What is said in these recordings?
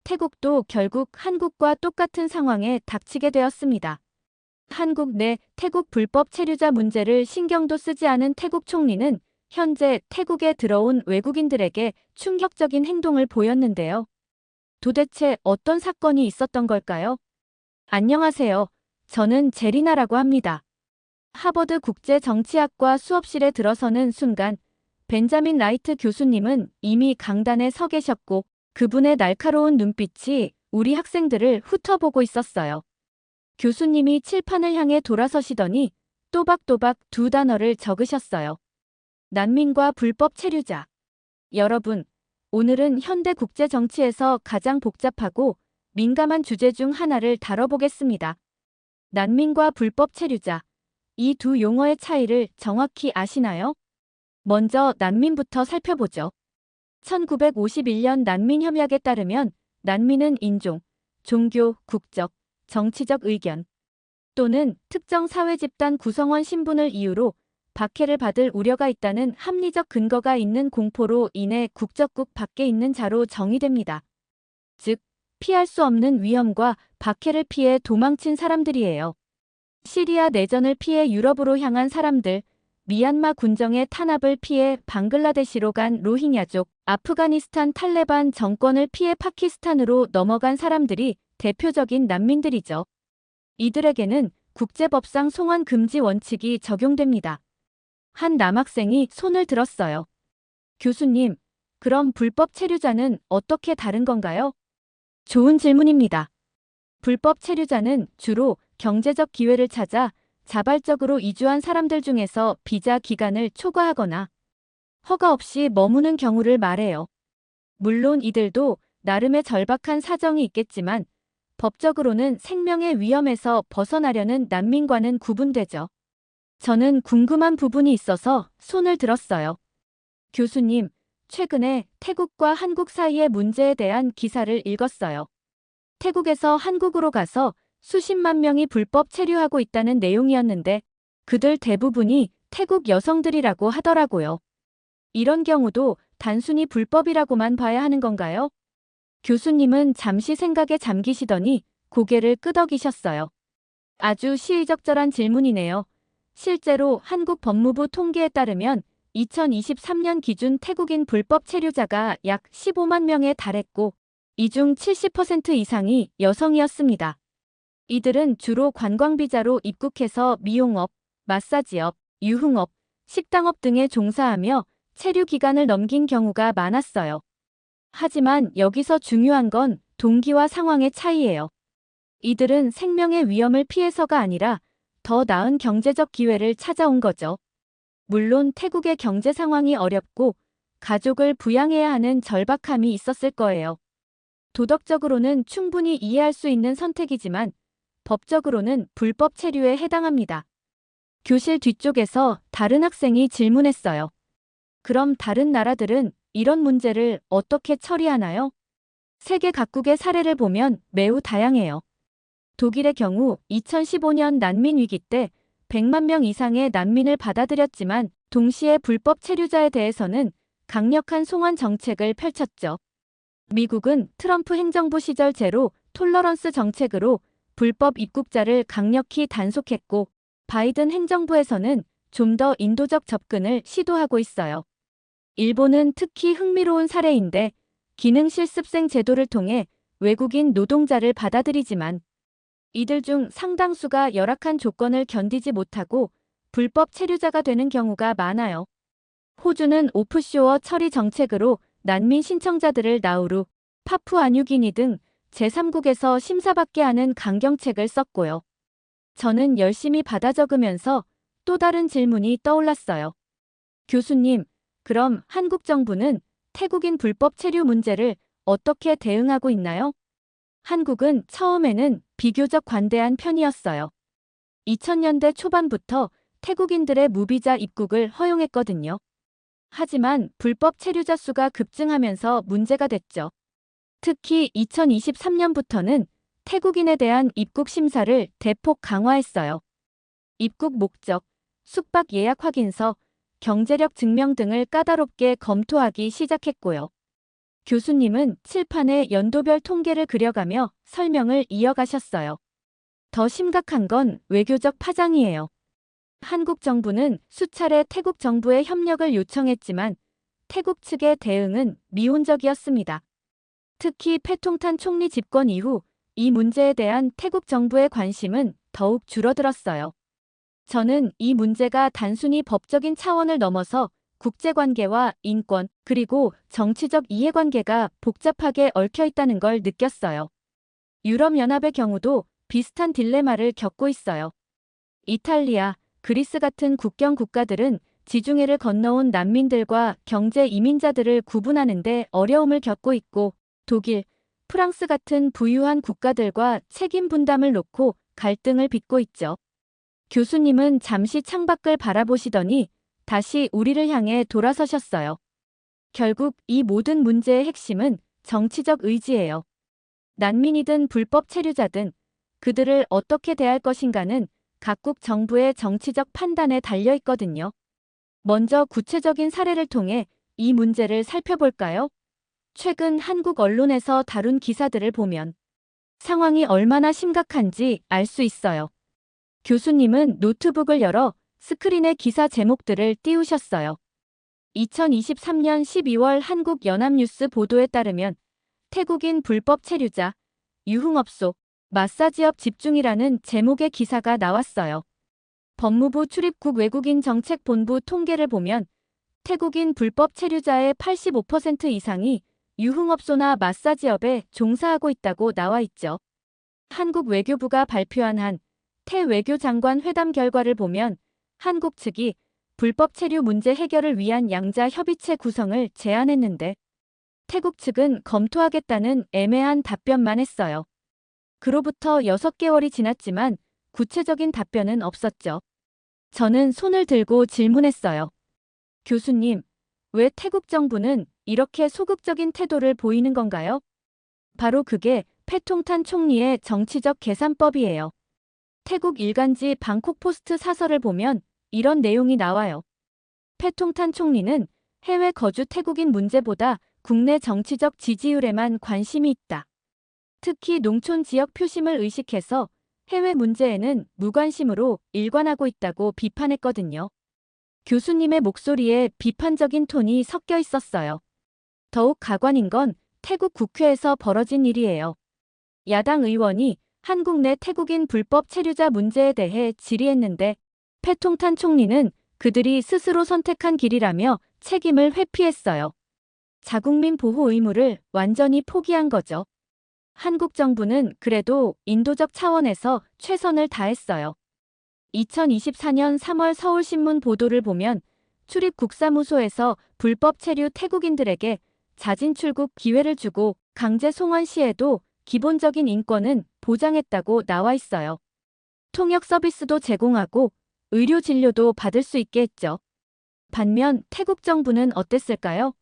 태국도 결국 한국과 똑같은 상황에 닥치게 되었습니다. 한국 내 태국 불법 체류자 문제를 신경도 쓰지 않은 태국 총리는 현재 태국에 들어온 외국인들에게 충격적인 행동을 보였는데요. 도대체 어떤 사건이 있었던 걸까요? 안녕하세요. 저는 제리나라고 합니다. 하버드 국제정치학과 수업실에 들어서는 순간 벤자민 라이트 교수님은 이미 강단에 서 계셨고 그분의 날카로운 눈빛이 우리 학생들을 훑어보고 있었어요. 교수님이 칠판을 향해 돌아서시더니 또박또박 두 단어를 적으셨어요. 난민과 불법 체류자. 여러분, 오늘은 현대 국제 정치에서 가장 복잡하고 민감한 주제 중 하나를 다뤄보겠습니다. 난민과 불법 체류자. 이 두 용어의 차이를 정확히 아시나요? 먼저 난민부터 살펴보죠. 1951년 난민 협약에 따르면 난민은 인종, 종교, 국적, 정치적 의견 또는 특정 사회 집단 구성원 신분을 이유로 박해를 받을 우려가 있다는 합리적 근거가 있는 공포로 인해 국적국 밖에 있는 자로 정의됩니다. 즉, 피할 수 없는 위험과 박해를 피해 도망친 사람들이에요. 시리아 내전을 피해 유럽으로 향한 사람들, 미얀마 군정의 탄압을 피해 방글라데시로 간 로힝야족, 아프가니스탄 탈레반 정권을 피해 파키스탄으로 넘어간 사람들이 대표적인 난민들이죠. 이들에게는 국제법상 송환 금지 원칙이 적용됩니다. 한 남학생이 손을 들었어요. 교수님, 그럼 불법 체류자는 어떻게 다른 건가요? 좋은 질문입니다. 불법 체류자는 주로 경제적 기회를 찾아 자발적으로 이주한 사람들 중에서 비자 기간을 초과하거나 허가 없이 머무는 경우를 말해요. 물론 이들도 나름의 절박한 사정이 있겠지만 법적으로는 생명의 위험에서 벗어나려는 난민과는 구분되죠. 저는 궁금한 부분이 있어서 손을 들었어요. 교수님, 최근에 태국과 한국 사이의 문제에 대한 기사를 읽었어요. 태국에서 한국으로 가서 수십만 명이 불법 체류하고 있다는 내용이었는데 그들 대부분이 태국 여성들이라고 하더라고요. 이런 경우도 단순히 불법이라고만 봐야 하는 건가요? 교수님은 잠시 생각에 잠기시더니 고개를 끄덕이셨어요. 아주 시의적절한 질문이네요. 실제로 한국 법무부 통계에 따르면 2023년 기준 태국인 불법 체류자가 약 15만 명에 달했고 이 중 70% 이상이 여성이었습니다. 이들은 주로 관광비자로 입국해서 미용업, 마사지업, 유흥업, 식당업 등에 종사하며 체류 기간을 넘긴 경우가 많았어요. 하지만 여기서 중요한 건 동기와 상황의 차이예요. 이들은 생명의 위험을 피해서가 아니라 더 나은 경제적 기회를 찾아온 거죠. 물론 태국의 경제 상황이 어렵고 가족을 부양해야 하는 절박함이 있었을 거예요. 도덕적으로는 충분히 이해할 수 있는 선택이지만 법적으로는 불법 체류에 해당합니다. 교실 뒤쪽에서 다른 학생이 질문했어요. 그럼 다른 나라들은 이런 문제를 어떻게 처리하나요? 세계 각국의 사례를 보면 매우 다양해요. 독일의 경우 2015년 난민 위기 때 100만 명 이상의 난민을 받아들였지만 동시에 불법 체류자에 대해서는 강력한 송환 정책을 펼쳤죠. 미국은 트럼프 행정부 시절 제로 톨러런스 정책으로 불법 입국자를 강력히 단속했고 바이든 행정부에서는 좀 더 인도적 접근을 시도하고 있어요. 일본은 특히 흥미로운 사례인데 기능 실습생 제도를 통해 외국인 노동자를 받아들이지만 이들 중 상당수가 열악한 조건을 견디지 못하고 불법 체류자가 되는 경우가 많아요. 호주는 오프쇼어 처리 정책으로 난민 신청자들을 나우루, 파푸아뉴기니 등 제3국에서 심사받게 하는 강경책을 썼고요. 저는 열심히 받아 적으면서 또 다른 질문이 떠올랐어요. 교수님, 그럼 한국 정부는 태국인 불법 체류 문제를 어떻게 대응하고 있나요? 한국은 처음에는 비교적 관대한 편이었어요. 2000년대 초반부터 태국인들의 무비자 입국을 허용했거든요. 하지만 불법 체류자 수가 급증하면서 문제가 됐죠. 특히 2023년부터는 태국인에 대한 입국 심사를 대폭 강화했어요. 입국 목적, 숙박 예약 확인서, 경제력 증명 등을 까다롭게 검토하기 시작했고요. 교수님은 칠판에 연도별 통계를 그려가며 설명을 이어가셨어요. 더 심각한 건 외교적 파장이에요. 한국 정부는 수차례 태국 정부의 협력을 요청했지만 태국 측의 대응은 미온적이었습니다. 특히 패통탄 총리 집권 이후 이 문제에 대한 태국 정부의 관심은 더욱 줄어들었어요. 저는 이 문제가 단순히 법적인 차원을 넘어서 국제관계와 인권, 그리고 정치적 이해관계가 복잡하게 얽혀 있다는 걸 느꼈어요. 유럽연합의 경우도 비슷한 딜레마를 겪고 있어요. 이탈리아, 그리스 같은 국경 국가들은 지중해를 건너온 난민들과 경제 이민자들을 구분하는 데 어려움을 겪고 있고, 독일, 프랑스 같은 부유한 국가들과 책임 분담을 놓고 갈등을 빚고 있죠. 교수님은 잠시 창밖을 바라보시더니 다시 우리를 향해 돌아서셨어요. 결국 이 모든 문제의 핵심은 정치적 의지예요. 난민이든 불법 체류자든 그들을 어떻게 대할 것인가는 각국 정부의 정치적 판단에 달려 있거든요. 먼저 구체적인 사례를 통해 이 문제를 살펴볼까요? 최근 한국 언론에서 다룬 기사들을 보면 상황이 얼마나 심각한지 알 수 있어요. 교수님은 노트북을 열어 스크린에 기사 제목들을 띄우셨어요. 2023년 12월 한국 연합뉴스 보도에 따르면 태국인 불법 체류자, 유흥업소, 마사지업 집중이라는 제목의 기사가 나왔어요. 법무부 출입국 외국인 정책본부 통계를 보면 태국인 불법 체류자의 85% 이상이 유흥업소나 마사지업에 종사하고 있다고 나와 있죠. 한국 외교부가 발표한 한 태 외교장관 회담 결과를 보면 한국 측이 불법 체류 문제 해결을 위한 양자 협의체 구성을 제안했는데 태국 측은 검토하겠다는 애매한 답변만 했어요. 그로부터 6개월이 지났지만 구체적인 답변은 없었죠. 저는 손을 들고 질문했어요. 교수님, 왜 태국 정부는 이렇게 소극적인 태도를 보이는 건가요? 바로 그게 패통탄 총리의 정치적 계산법이에요. 태국 일간지 방콕포스트 사설을 보면 이런 내용이 나와요. 패통탄 총리는 해외 거주 태국인 문제보다 국내 정치적 지지율에만 관심이 있다. 특히 농촌 지역 표심을 의식해서 해외 문제에는 무관심으로 일관하고 있다고 비판했거든요. 교수님의 목소리에 비판적인 톤이 섞여 있었어요. 더욱 가관인 건 태국 국회에서 벌어진 일이에요. 야당 의원이 한국 내 태국인 불법 체류자 문제에 대해 질의했는데 패통탄 총리는 그들이 스스로 선택한 길이라며 책임을 회피했어요. 자국민 보호 의무를 완전히 포기한 거죠. 한국 정부는 그래도 인도적 차원에서 최선을 다했어요. 2024년 3월 서울신문 보도를 보면 출입국사무소에서 불법 체류 태국인들에게 자진 출국 기회를 주고 강제 송환 시에도 기본적인 인권은 보장했다고 나와 있어요. 통역 서비스도 제공하고 의료 진료도 받을 수 있게 했죠. 반면 태국 정부는 어땠을까요?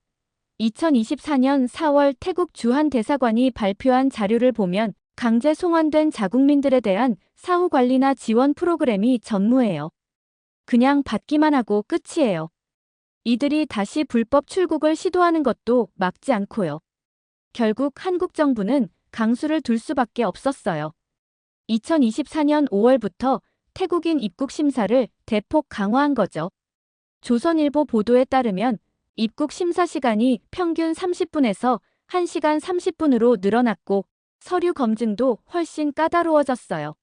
2024년 4월 태국 주한 대사관이 발표한 자료를 보면 강제 송환된 자국민들에 대한 사후 관리나 지원 프로그램이 전무해요. 그냥 받기만 하고 끝이에요. 이들이 다시 불법 출국을 시도하는 것도 막지 않고요. 결국 한국 정부는 강수를 둘 수밖에 없었어요. 2024년 5월부터 태국인 입국 심사를 대폭 강화한 거죠. 조선일보 보도에 따르면 입국 심사 시간이 평균 30분에서 1시간 30분으로 늘어났고 서류 검증도 훨씬 까다로워졌어요.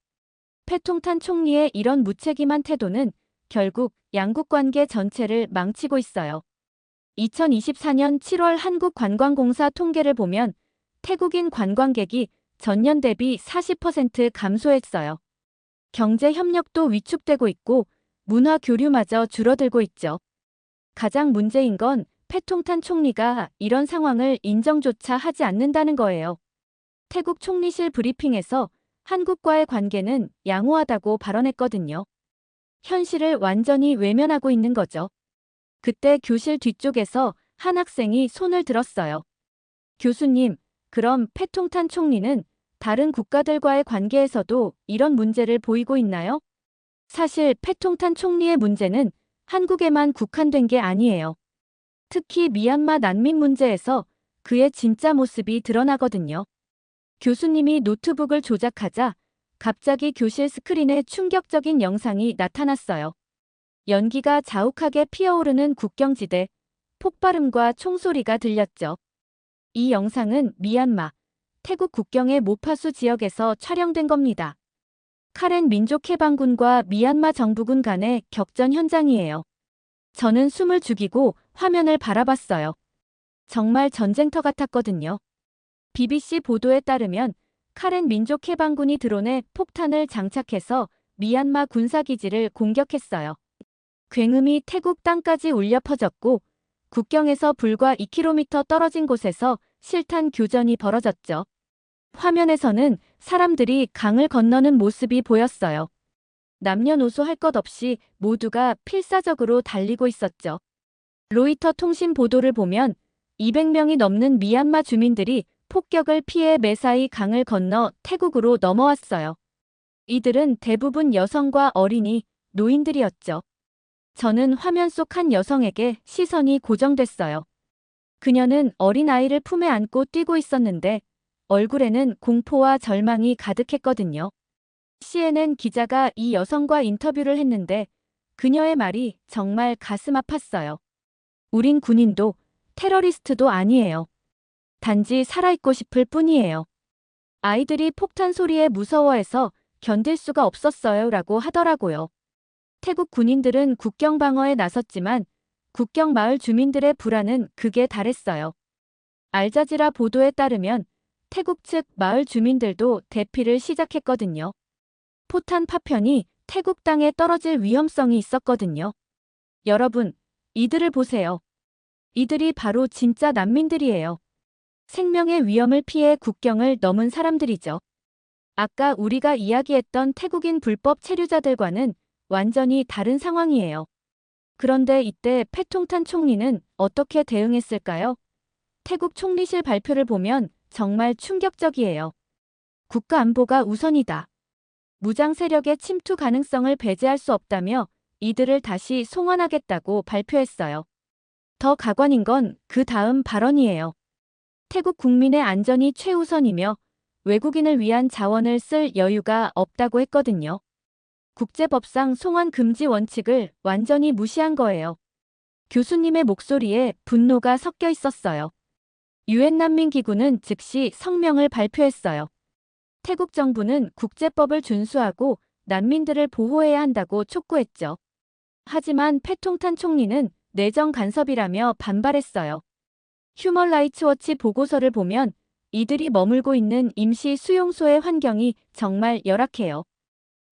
패통탄 총리의 이런 무책임한 태도는 결국 양국 관계 전체를 망치고 있어요. 2024년 7월 한국관광공사 통계를 보면 태국인 관광객이 전년 대비 40% 감소했어요. 경제 협력도 위축되고 있고 문화 교류마저 줄어들고 있죠. 가장 문제인 건 패통탄 총리가 이런 상황을 인정조차 하지 않는다는 거예요. 태국 총리실 브리핑에서 한국과의 관계는 양호하다고 발언했거든요. 현실을 완전히 외면하고 있는 거죠. 그때 교실 뒤쪽에서 한 학생이 손을 들었어요. 교수님, 그럼 패통탄 총리는 다른 국가들과의 관계에서도 이런 문제를 보이고 있나요? 사실 패통탄 총리의 문제는 한국에만 국한된 게 아니에요. 특히 미얀마 난민 문제에서 그의 진짜 모습이 드러나거든요. 교수님이 노트북을 조작하자 갑자기 교실 스크린에 충격적인 영상이 나타났어요. 연기가 자욱하게 피어오르는 국경지대, 폭발음과 총소리가 들렸죠. 이 영상은 미얀마, 태국 국경의 모파수 지역에서 촬영된 겁니다. 카렌 민족해방군과 미얀마 정부군 간의 격전 현장이에요. 저는 숨을 죽이고 화면을 바라봤어요. 정말 전쟁터 같았거든요. BBC 보도에 따르면 카렌 민족해방군이 드론에 폭탄을 장착해서 미얀마 군사기지를 공격했어요. 굉음이 태국 땅까지 울려 퍼졌고 국경에서 불과 2km 떨어진 곳에서 실탄 교전이 벌어졌죠. 화면에서는 사람들이 강을 건너는 모습이 보였어요. 남녀노소 할 것 없이 모두가 필사적으로 달리고 있었죠. 로이터 통신 보도를 보면 200명이 넘는 미얀마 주민들이 폭격을 피해 매사히 강을 건너 태국으로 넘어왔어요. 이들은 대부분 여성과 어린이, 노인들이었죠. 저는 화면 속 한 여성에게 시선이 고정됐어요. 그녀는 어린아이를 품에 안고 뛰고 있었는데 얼굴에는 공포와 절망이 가득했거든요. CNN 기자가 이 여성과 인터뷰를 했는데 그녀의 말이 정말 가슴 아팠어요. 우린 군인도 테러리스트도 아니에요. 단지 살아있고 싶을 뿐이에요. 아이들이 폭탄 소리에 무서워해서 견딜 수가 없었어요 라고 하더라고요. 태국 군인들은 국경 방어에 나섰지만 국경 마을 주민들의 불안은 극에 달했어요. 알자지라 보도에 따르면 태국 측 마을 주민들도 대피를 시작했거든요. 포탄 파편이 태국 땅에 떨어질 위험성이 있었거든요. 여러분, 이들을 보세요. 이들이 바로 진짜 난민들이에요. 생명의 위험을 피해 국경을 넘은 사람들이죠. 아까 우리가 이야기했던 태국인 불법 체류자들과는 완전히 다른 상황이에요. 그런데 이때 패통탄 총리는 어떻게 대응했을까요? 태국 총리실 발표를 보면 정말 충격적이에요. 국가 안보가 우선이다. 무장 세력의 침투 가능성을 배제할 수 없다며 이들을 다시 송환하겠다고 발표했어요. 더 가관인 건 그 다음 발언이에요. 태국 국민의 안전이 최우선이며 외국인을 위한 자원을 쓸 여유가 없다고 했거든요. 국제법상 송환 금지 원칙을 완전히 무시한 거예요. 교수님의 목소리에 분노가 섞여 있었어요. 유엔 난민기구는 즉시 성명을 발표했어요. 태국 정부는 국제법을 준수하고 난민들을 보호해야 한다고 촉구했죠. 하지만 패통탄 총리는 내정 간섭이라며 반발했어요. 휴먼 라이츠 워치 보고서를 보면 이들이 머물고 있는 임시 수용소의 환경이 정말 열악해요.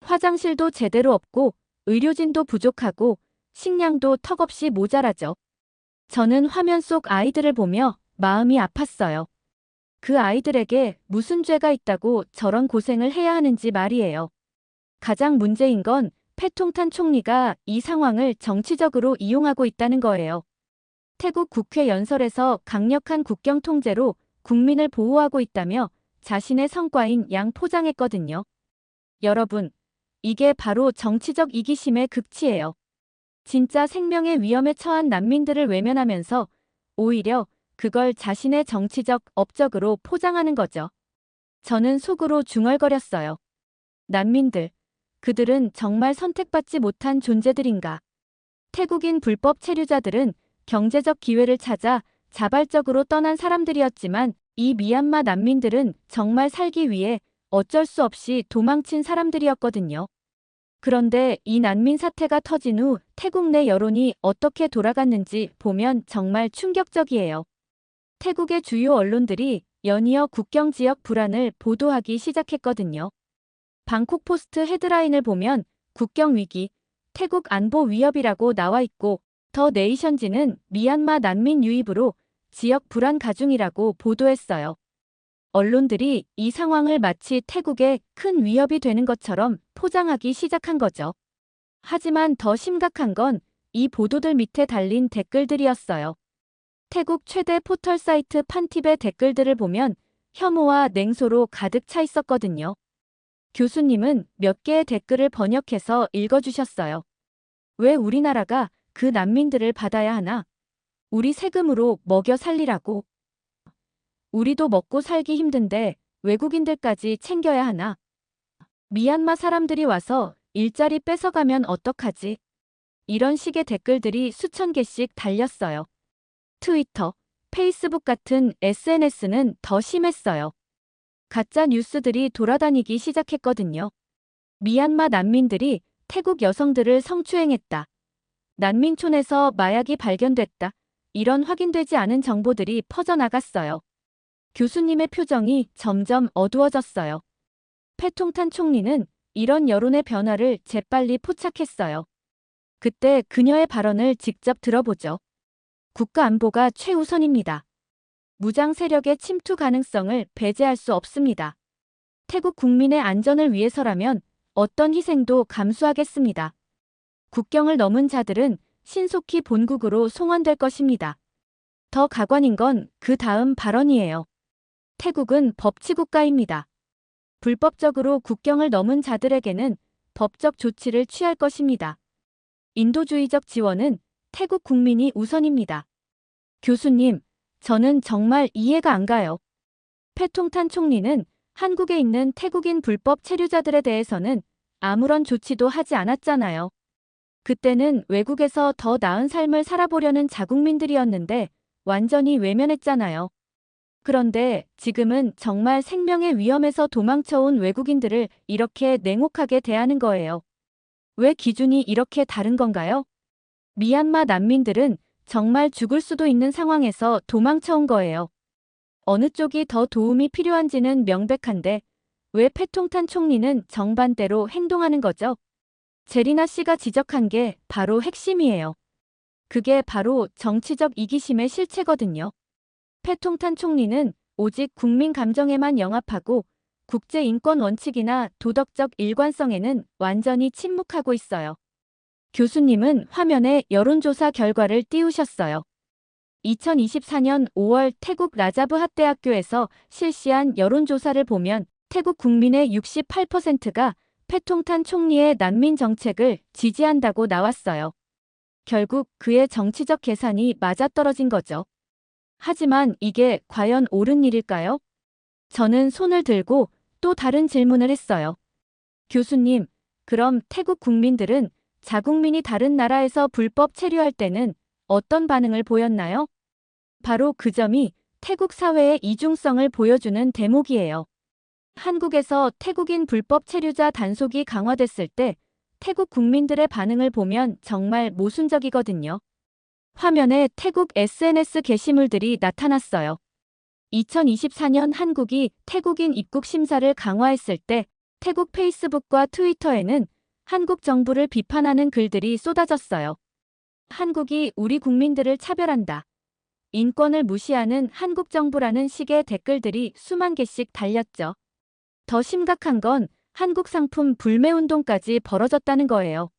화장실도 제대로 없고 의료진도 부족하고 식량도 턱없이 모자라죠. 저는 화면 속 아이들을 보며 마음이 아팠어요. 그 아이들에게 무슨 죄가 있다고 저런 고생을 해야 하는지 말이에요. 가장 문제인 건 패통탄 총리가 이 상황을 정치적으로 이용하고 있다는 거예요. 태국 국회 연설에서 강력한 국경 통제로 국민을 보호하고 있다며 자신의 성과인 양 포장했거든요. 여러분, 이게 바로 정치적 이기심의 극치예요. 진짜 생명의 위험에 처한 난민들을 외면하면서 오히려 그걸 자신의 정치적 업적으로 포장하는 거죠. 저는 속으로 중얼거렸어요. 난민들, 그들은 정말 선택받지 못한 존재들인가. 태국인 불법 체류자들은 경제적 기회를 찾아 자발적으로 떠난 사람들이었지만 이 미얀마 난민들은 정말 살기 위해 어쩔 수 없이 도망친 사람들이었거든요. 그런데 이 난민 사태가 터진 후 태국 내 여론이 어떻게 돌아갔는지 보면 정말 충격적이에요. 태국의 주요 언론들이 연이어 국경 지역 불안을 보도하기 시작했거든요. 방콕 포스트 헤드라인을 보면 국경 위기, 태국 안보 위협이라고 나와 있고 더 네이션지는 미얀마 난민 유입으로 지역 불안 가중이라고 보도했어요. 언론들이 이 상황을 마치 태국에 큰 위협이 되는 것처럼 포장하기 시작한 거죠. 하지만 더 심각한 건 이 보도들 밑에 달린 댓글들이었어요. 태국 최대 포털 사이트 판팁의 댓글들을 보면 혐오와 냉소로 가득 차 있었거든요. 교수님은 몇 개의 댓글을 번역해서 읽어주셨어요. 왜 우리나라가 그 난민들을 받아야 하나? 우리 세금으로 먹여 살리라고. 우리도 먹고 살기 힘든데 외국인들까지 챙겨야 하나? 미얀마 사람들이 와서 일자리 뺏어가면 어떡하지? 이런 식의 댓글들이 수천 개씩 달렸어요. 트위터, 페이스북 같은 SNS는 더 심했어요. 가짜 뉴스들이 돌아다니기 시작했거든요. 미얀마 난민들이 태국 여성들을 성추행했다. 난민촌에서 마약이 발견됐다. 이런 확인되지 않은 정보들이 퍼져나갔어요. 교수님의 표정이 점점 어두워졌어요. 패통탄 총리는 이런 여론의 변화를 재빨리 포착했어요. 그때 그녀의 발언을 직접 들어보죠. 국가 안보가 최우선입니다. 무장 세력의 침투 가능성을 배제할 수 없습니다. 태국 국민의 안전을 위해서라면 어떤 희생도 감수하겠습니다. 국경을 넘은 자들은 신속히 본국으로 송환될 것입니다. 더 가관인 건 그 다음 발언이에요. 태국은 법치국가입니다. 불법적으로 국경을 넘은 자들에게는 법적 조치를 취할 것입니다. 인도주의적 지원은 태국 국민이 우선입니다. 교수님, 저는 정말 이해가 안 가요. 패통탄 총리는 한국에 있는 태국인 불법 체류자들에 대해서는 아무런 조치도 하지 않았잖아요. 그때는 외국에서 더 나은 삶을 살아보려는 자국민들이었는데 완전히 외면했잖아요. 그런데 지금은 정말 생명의 위험에서 도망쳐온 외국인들을 이렇게 냉혹하게 대하는 거예요. 왜 기준이 이렇게 다른 건가요? 미얀마 난민들은 정말 죽을 수도 있는 상황에서 도망쳐온 거예요. 어느 쪽이 더 도움이 필요한지는 명백한데 왜 패통탄 총리는 정반대로 행동하는 거죠? 제리나 씨가 지적한 게 바로 핵심이에요. 그게 바로 정치적 이기심의 실체거든요. 패통탄 총리는 오직 국민 감정에만 영합하고 국제 인권 원칙이나 도덕적 일관성에는 완전히 침묵하고 있어요. 교수님은 화면에 여론조사 결과를 띄우셨어요. 2024년 5월 태국 라자브핫대학교에서 실시한 여론조사를 보면 태국 국민의 68%가 패통탄 총리의 난민 정책을 지지한다고 나왔어요. 결국 그의 정치적 계산이 맞아떨어진 거죠. 하지만 이게 과연 옳은 일일까요? 저는 손을 들고 또 다른 질문을 했어요. 교수님, 그럼 태국 국민들은 자국민이 다른 나라에서 불법 체류할 때는 어떤 반응을 보였나요? 바로 그 점이 태국 사회의 이중성을 보여주는 대목이에요. 한국에서 태국인 불법 체류자 단속이 강화됐을 때 태국 국민들의 반응을 보면 정말 모순적이거든요. 화면에 태국 SNS 게시물들이 나타났어요. 2024년 한국이 태국인 입국 심사를 강화했을 때 태국 페이스북과 트위터에는 한국 정부를 비판하는 글들이 쏟아졌어요. 한국이 우리 국민들을 차별한다. 인권을 무시하는 한국 정부라는 식의 댓글들이 수만 개씩 달렸죠. 더 심각한 건 한국 상품 불매 운동까지 벌어졌다는 거예요.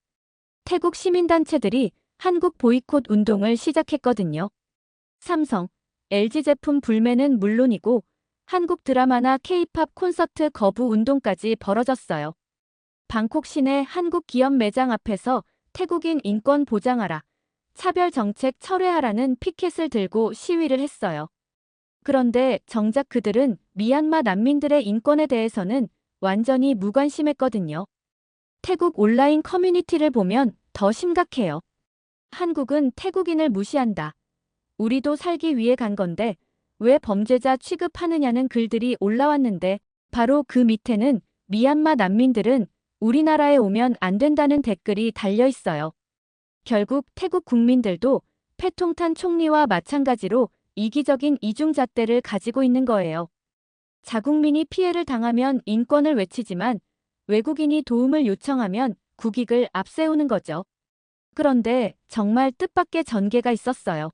태국 시민단체들이 한국 보이콧 운동을 시작했거든요. 삼성, LG 제품 불매는 물론이고 한국 드라마나 K-팝 콘서트 거부 운동까지 벌어졌어요. 방콕 시내 한국 기업 매장 앞에서 태국인 인권 보장하라, 차별 정책 철회하라는 피켓을 들고 시위를 했어요. 그런데 정작 그들은 미얀마 난민들의 인권에 대해서는 완전히 무관심했거든요. 태국 온라인 커뮤니티를 보면 더 심각해요. 한국은 태국인을 무시한다. 우리도 살기 위해 간 건데 왜 범죄자 취급하느냐는 글들이 올라왔는데 바로 그 밑에는 미얀마 난민들은 우리나라에 오면 안 된다는 댓글이 달려 있어요. 결국 태국 국민들도 패통탄 총리와 마찬가지로 이기적인 이중잣대를 가지고 있는 거예요. 자국민이 피해를 당하면 인권을 외치지만 외국인이 도움을 요청하면 국익을 앞세우는 거죠. 그런데 정말 뜻밖의 전개가 있었어요.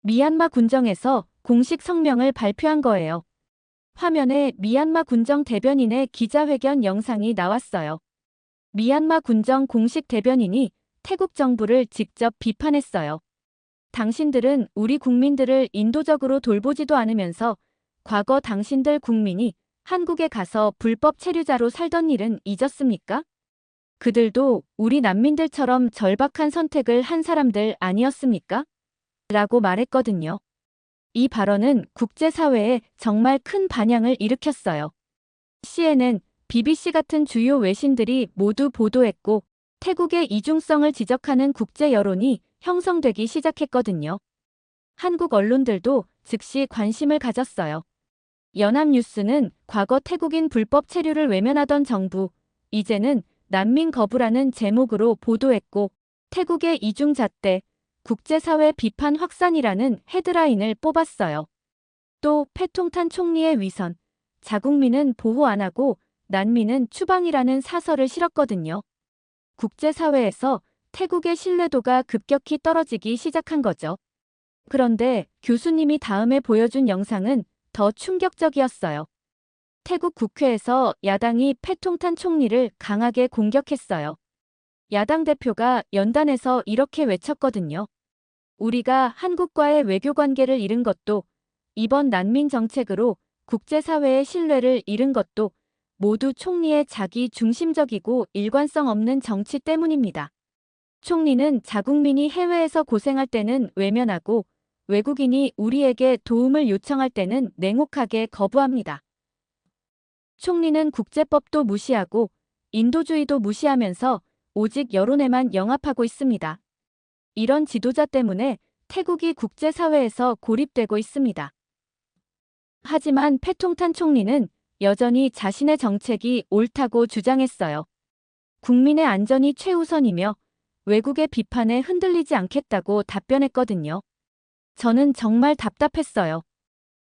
미얀마 군정에서 공식 성명을 발표한 거예요. 화면에 미얀마 군정 대변인의 기자회견 영상이 나왔어요. 미얀마 군정 공식 대변인이 태국 정부를 직접 비판했어요. 당신들은 우리 국민들을 인도적으로 돌보지도 않으면서 과거 당신들 국민이 한국에 가서 불법 체류자로 살던 일은 잊었습니까? 그들도 우리 난민들처럼 절박한 선택을 한 사람들 아니었습니까? 라고 말했거든요. 이 발언은 국제사회에 정말 큰 반향을 일으켰어요. CNN, BBC 같은 주요 외신들이 모두 보도했고 태국의 이중성을 지적하는 국제 여론이 형성되기 시작했거든요. 한국 언론들도 즉시 관심을 가졌어요. 연합뉴스는 과거 태국인 불법 체류를 외면하던 정부, 이제는 난민 거부라는 제목으로 보도했고 태국의 이중 잣대, 국제사회 비판 확산이라는 헤드라인을 뽑았어요. 또 패통탄 총리의 위선, 자국민은 보호 안 하고 난민은 추방이라는 사설을 실었거든요. 국제사회에서 태국의 신뢰도가 급격히 떨어지기 시작한 거죠. 그런데 교수님이 다음에 보여준 영상은 더 충격적이었어요. 태국 국회에서 야당이 패통탄 총리를 강하게 공격했어요. 야당 대표가 연단에서 이렇게 외쳤거든요. 우리가 한국과의 외교 관계를 잃은 것도 이번 난민 정책으로 국제사회의 신뢰를 잃은 것도 모두 총리의 자기 중심적이고 일관성 없는 정치 때문입니다. 총리는 자국민이 해외에서 고생할 때는 외면하고 외국인이 우리에게 도움을 요청할 때는 냉혹하게 거부합니다. 총리는 국제법도 무시하고 인도주의도 무시하면서 오직 여론에만 영합하고 있습니다. 이런 지도자 때문에 태국이 국제사회에서 고립되고 있습니다. 하지만 패통탄 총리는 여전히 자신의 정책이 옳다고 주장했어요. 국민의 안전이 최우선이며 외국의 비판에 흔들리지 않겠다고 답변했거든요. 저는 정말 답답했어요.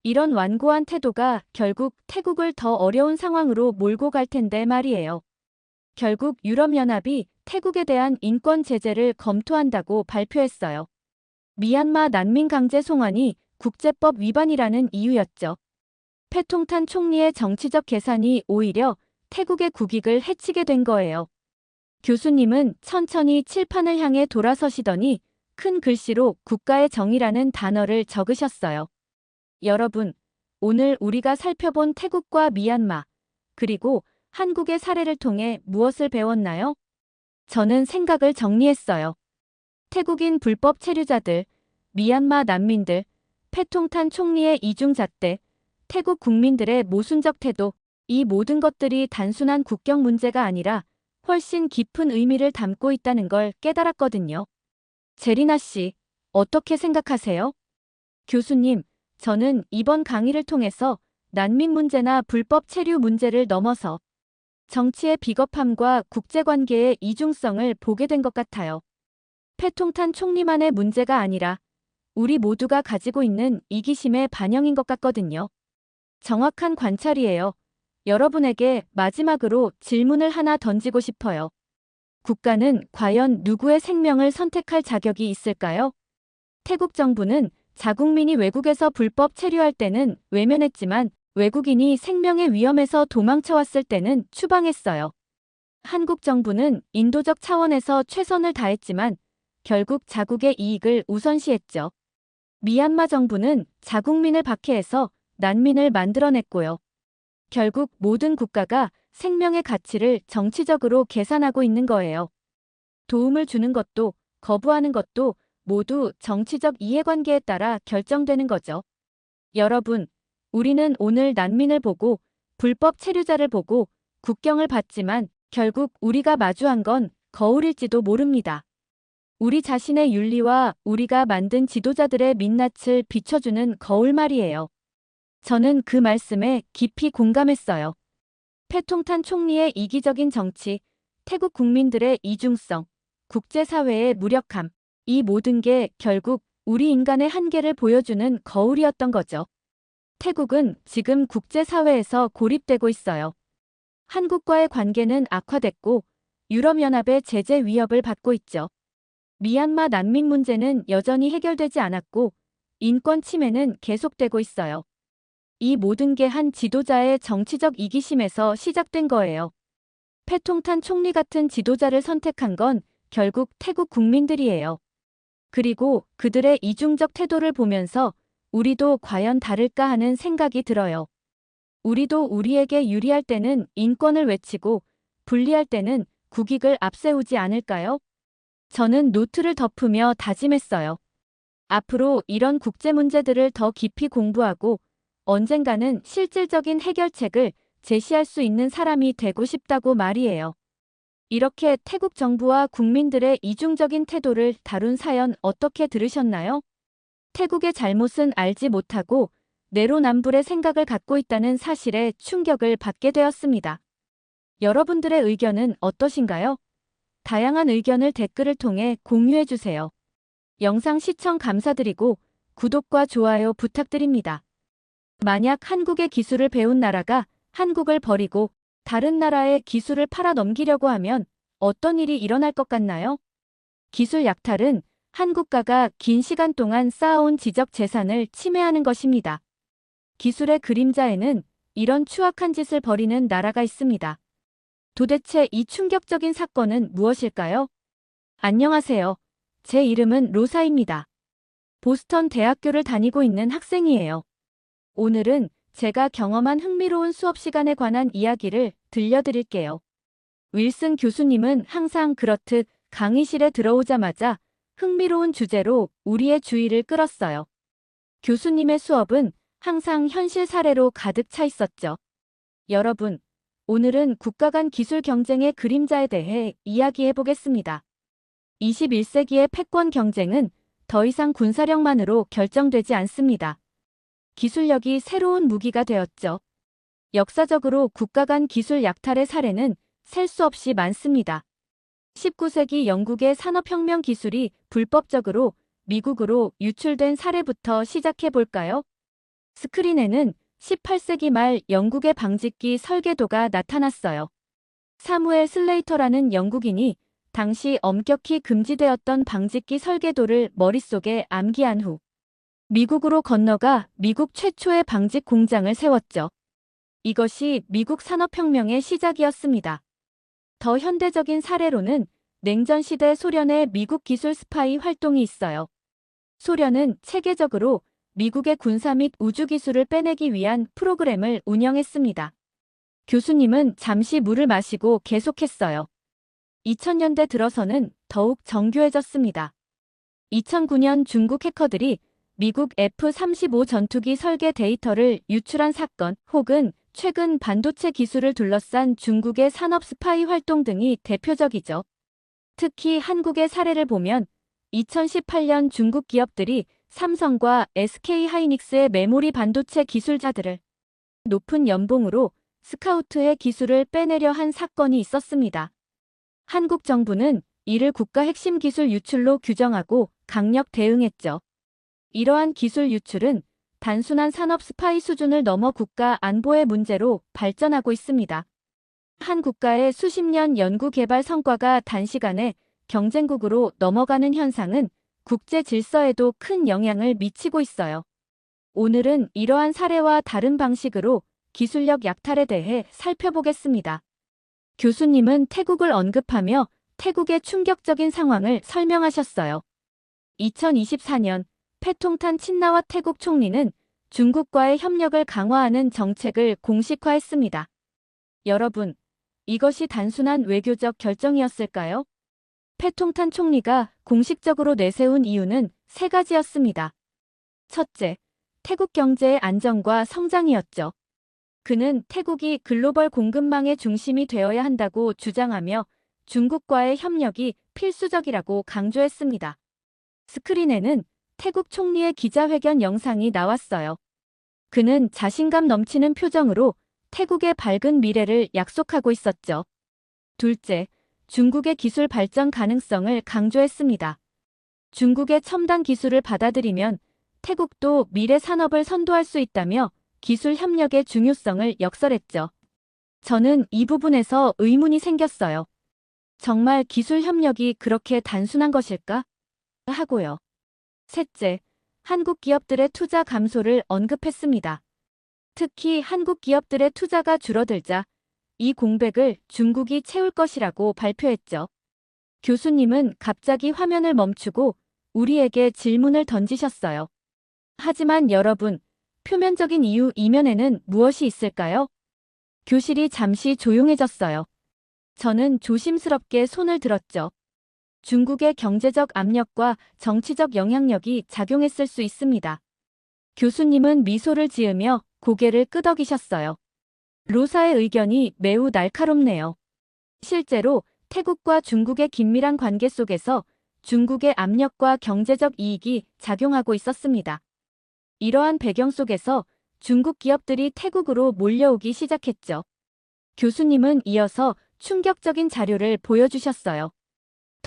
이런 완고한 태도가 결국 태국을 더 어려운 상황으로 몰고 갈 텐데 말이에요. 결국 유럽연합이 태국에 대한 인권 제재를 검토한다고 발표했어요. 미얀마 난민 강제 송환이 국제법 위반이라는 이유였죠. 패통탄 총리의 정치적 계산이 오히려 태국의 국익을 해치게 된 거예요. 교수님은 천천히 칠판을 향해 돌아서시더니 큰 글씨로 국가의 정의라는 단어를 적으셨어요. 여러분, 오늘 우리가 살펴본 태국과 미얀마, 그리고 한국의 사례를 통해 무엇을 배웠나요? 저는 생각을 정리했어요. 태국인 불법 체류자들, 미얀마 난민들, 패통탄 총리의 이중잣대, 태국 국민들의 모순적 태도, 이 모든 것들이 단순한 국경 문제가 아니라 훨씬 깊은 의미를 담고 있다는 걸 깨달았거든요. 제리나 씨, 어떻게 생각하세요? 교수님, 저는 이번 강의를 통해서 난민 문제나 불법 체류 문제를 넘어서 정치의 비겁함과 국제관계의 이중성을 보게 된 것 같아요. 패통탄 총리만의 문제가 아니라 우리 모두가 가지고 있는 이기심의 반영인 것 같거든요. 정확한 관찰이에요. 여러분에게 마지막으로 질문을 하나 던지고 싶어요. 국가는 과연 누구의 생명을 선택할 자격이 있을까요? 태국 정부는 자국민이 외국에서 불법 체류할 때는 외면했지만 외국인이 생명의 위험에서 도망쳐왔을 때는 추방했어요. 한국 정부는 인도적 차원에서 최선을 다했지만 결국 자국의 이익을 우선시했죠. 미얀마 정부는 자국민을 박해해서 난민을 만들어냈고요. 결국 모든 국가가 생명의 가치를 정치적으로 계산하고 있는 거예요. 도움을 주는 것도 거부하는 것도 모두 정치적 이해관계에 따라 결정되는 거죠. 여러분, 우리는 오늘 난민을 보고 불법 체류자를 보고 국경을 봤지만 결국 우리가 마주한 건 거울일지도 모릅니다. 우리 자신의 윤리와 우리가 만든 지도자들의 민낯을 비춰주는 거울 말이에요. 저는 그 말씀에 깊이 공감했어요. 패통탄 총리의 이기적인 정치, 태국 국민들의 이중성, 국제사회의 무력함, 이 모든 게 결국 우리 인간의 한계를 보여주는 거울이었던 거죠. 태국은 지금 국제사회에서 고립되고 있어요. 한국과의 관계는 악화됐고 유럽연합의 제재 위협을 받고 있죠. 미얀마 난민 문제는 여전히 해결되지 않았고 인권 침해는 계속되고 있어요. 이 모든 게 한 지도자의 정치적 이기심에서 시작된 거예요. 패통탄 총리 같은 지도자를 선택한 건 결국 태국 국민들이에요. 그리고 그들의 이중적 태도를 보면서 우리도 과연 다를까 하는 생각이 들어요. 우리도 우리에게 유리할 때는 인권을 외치고 불리할 때는 국익을 앞세우지 않을까요? 저는 노트를 덮으며 다짐했어요. 앞으로 이런 국제 문제들을 더 깊이 공부하고 언젠가는 실질적인 해결책을 제시할 수 있는 사람이 되고 싶다고 말이에요. 이렇게 태국 정부와 국민들의 이중적인 태도를 다룬 사연 어떻게 들으셨나요? 태국의 잘못은 알지 못하고 내로남불의 생각을 갖고 있다는 사실에 충격을 받게 되었습니다. 여러분들의 의견은 어떠신가요? 다양한 의견을 댓글을 통해 공유해주세요. 영상 시청 감사드리고 구독과 좋아요 부탁드립니다. 만약 한국의 기술을 배운 나라가 한국을 버리고 다른 나라의 기술을 팔아넘기려고 하면 어떤 일이 일어날 것 같나요? 기술 약탈은 한국가가 긴 시간 동안 쌓아온 지적 재산을 침해하는 것입니다. 기술의 그림자에는 이런 추악한 짓을 벌이는 나라가 있습니다. 도대체 이 충격적인 사건은 무엇일까요? 안녕하세요. 제 이름은 로사입니다. 보스턴 대학교를 다니고 있는 학생이에요. 오늘은 제가 경험한 흥미로운 수업 시간에 관한 이야기를 들려드릴게요. 윌슨 교수님은 항상 그렇듯 강의실에 들어오자마자 흥미로운 주제로 우리의 주의를 끌었어요. 교수님의 수업은 항상 현실 사례로 가득 차 있었죠. 여러분, 오늘은 국가 간 기술 경쟁의 그림자에 대해 이야기해 보겠습니다. 21세기의 패권 경쟁은 더 이상 군사력만으로 결정되지 않습니다. 기술력이 새로운 무기가 되었죠. 역사적으로 국가 간 기술 약탈의 사례는 셀 수 없이 많습니다. 19세기 영국의 산업혁명 기술이 불법적으로 미국으로 유출된 사례부터 시작해 볼까요? 스크린에는 18세기 말 영국의 방직기 설계도가 나타났어요. 사무엘 슬레이터라는 영국인이 당시 엄격히 금지되었던 방직기 설계도를 머릿속에 암기한 후 미국으로 건너가 미국 최초의 방직 공장을 세웠죠. 이것이 미국 산업혁명의 시작이었습니다. 더 현대적인 사례로는 냉전시대 소련의 미국 기술 스파이 활동이 있어요. 소련은 체계적으로 미국의 군사 및 우주 기술을 빼내기 위한 프로그램을 운영했습니다. 교수님은 잠시 물을 마시고 계속했어요. 2000년대 들어서는 더욱 정교해졌습니다. 2009년 중국 해커들이 미국 F-35 전투기 설계 데이터를 유출한 사건 혹은 최근 반도체 기술을 둘러싼 중국의 산업 스파이 활동 등이 대표적이죠. 특히 한국의 사례를 보면 2018년 중국 기업들이 삼성과 SK 하이닉스의 메모리 반도체 기술자들을 높은 연봉으로 스카우트의 기술을 빼내려 한 사건이 있었습니다. 한국 정부는 이를 국가 핵심 기술 유출로 규정하고 강력 대응했죠. 이러한 기술 유출은 단순한 산업 스파이 수준을 넘어 국가 안보의 문제로 발전하고 있습니다. 한 국가의 수십 년 연구 개발 성과가 단시간에 경쟁국으로 넘어가는 현상은 국제 질서에도 큰 영향을 미치고 있어요. 오늘은 이러한 사례와 다른 방식으로 기술력 약탈에 대해 살펴보겠습니다. 교수님은 태국을 언급하며 태국의 충격적인 상황을 설명하셨어요. 2024년 패통탄 친나와 태국 총리는 중국과의 협력을 강화하는 정책을 공식화했습니다. 여러분, 이것이 단순한 외교적 결정이었을까요? 패통탄 총리가 공식적으로 내세운 이유는 세 가지였습니다. 첫째, 태국 경제의 안정과 성장이었죠. 그는 태국이 글로벌 공급망의 중심이 되어야 한다고 주장하며 중국과의 협력이 필수적이라고 강조했습니다. 스크린에는 태국 총리의 기자회견 영상이 나왔어요. 그는 자신감 넘치는 표정으로 태국의 밝은 미래를 약속하고 있었죠. 둘째, 중국의 기술 발전 가능성을 강조했습니다. 중국의 첨단 기술을 받아들이면 태국도 미래 산업을 선도할 수 있다며 기술 협력의 중요성을 역설했죠. 저는 이 부분에서 의문이 생겼어요. 정말 기술 협력이 그렇게 단순한 것일까? 하고요. 셋째, 한국 기업들의 투자 감소를 언급했습니다. 특히 한국 기업들의 투자가 줄어들자 이 공백을 중국이 채울 것이라고 발표했죠. 교수님은 갑자기 화면을 멈추고 우리에게 질문을 던지셨어요. 하지만 여러분, 표면적인 이유 이면에는 무엇이 있을까요? 교실이 잠시 조용해졌어요. 저는 조심스럽게 손을 들었죠. 중국의 경제적 압력과 정치적 영향력이 작용했을 수 있습니다. 교수님은 미소를 지으며 고개를 끄덕이셨어요. 로사의 의견이 매우 날카롭네요. 실제로 태국과 중국의 긴밀한 관계 속에서 중국의 압력과 경제적 이익이 작용하고 있었습니다. 이러한 배경 속에서 중국 기업들이 태국으로 몰려오기 시작했죠. 교수님은 이어서 충격적인 자료를 보여주셨어요.